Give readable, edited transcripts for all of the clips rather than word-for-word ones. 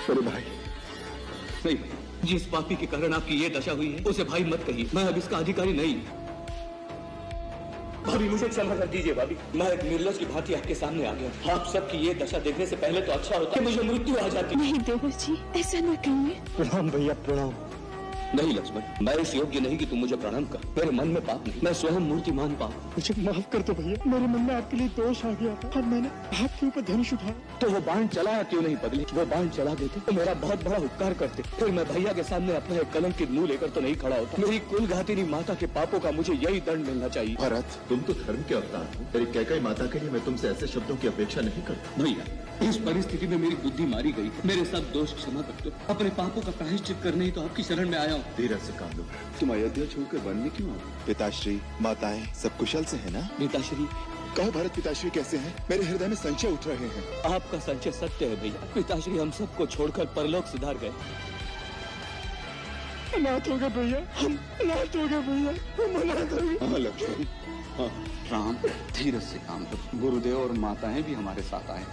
अरे भाई नहीं, जिस पापी के कारण आपकी ये दशा हुई है उसे भाई मत कहिए। मैं अब इसका अधिकारी नहीं। भाभी मुझे क्षमा कर दीजिए भाभी, मैं एक निर्लज की भांति आपके सामने आ गया। आप सबकी ये दशा देखने से पहले तो अच्छा होता कि मुझे मृत्यु आ जाती। नहीं देवर जी, ऐसा न कहिए। प्रणाम भैया प्रणाम। नहीं लक्ष्मण, मैं इस योग्य नहीं कि तुम मुझे प्रणाम कर। मेरे मन में पाप नहीं, मैं स्वयं मूर्तिमान पाप। मुझे माफ कर दो भैया, मेरे मन में आपके लिए दोष आ गया था और मैंने आपके ऊपर धनुष उठाया। तो वो बाण चलाया क्यों नहीं पगली? वो बाण चला देते तो मेरा बहुत बड़ा उपकार करते। फिर मैं भैया के सामने अपना एक कलंकित मुंह लेकर तो नहीं खड़ा होता। मेरी कुलघातिनी माता के पापों का मुझे यही दंड मिलना चाहिए। भरत, तुम तो धर्म के अवतार हो। मेरी कैकेयी माता के लिए मैं तुमसे ऐसे शब्दों की अपेक्षा नहीं करता। भैया, इस परिस्थिति में मेरी बुद्धि मारी गई। मेरे सब दोष क्षमा कर दो। अपने पापों का प्रायश्चित करने ही तो आपकी शरण में आया हूँ। धीरज से काम लो। तुम अयोध्या छोड़कर वन में क्यों आओ? पिताश्री, माताएं सब कुशल से है ना? पिताश्री, कहो भरत, पिताश्री कैसे हैं? मेरे हृदय में संशय उठ रहे हैं। आपका संचय सत्य है भैया। पिताश्री हम सबको छोड़कर परलोक सिधार गए। अनाथ हो गए भैया, हम अनाथ हो गए भैया, हम अनाथ हो गए। हाँ लक्ष्मण, हाँ, राम धीरज से काम करो। गुरुदेव और माताएं भी हमारे साथ आए।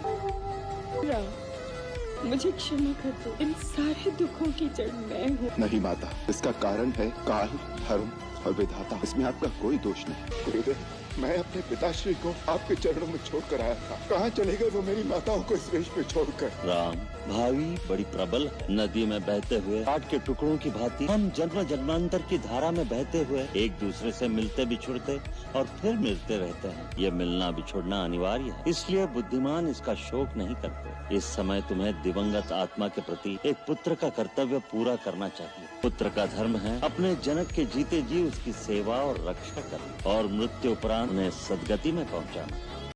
मुझे क्षमा कर दो, इन सारे दुखों की जड़ मैं हूँ। नहीं माता, इसका कारण है काल, धर्म और विधाता। इसमें आपका कोई दोष नहीं। गुरुदेव, मैं अपने पिताश्री को आपके चरणों में छोड़कर आया था। कहाँ चले गए वो मेरी माताओं को इस वेश में छोड़कर? राम, भावी बड़ी प्रबल है। नदी में बहते हुए काट के टुकड़ों की भांति हम जन्म जन्मांतर की धारा में बहते हुए एक दूसरे से मिलते बिछुड़ते और फिर मिलते रहते हैं। ये मिलना बिछुड़ना अनिवार्य है, इसलिए बुद्धिमान इसका शोक नहीं करते। इस समय तुम्हें दिवंगत आत्मा के प्रति एक पुत्र का कर्तव्य पूरा करना चाहिए। पुत्र का धर्म है अपने जनक के जीते जी उसकी सेवा और रक्षा करना और मृत्यु उपरांत उन्हें सदगति में पहुंचाना।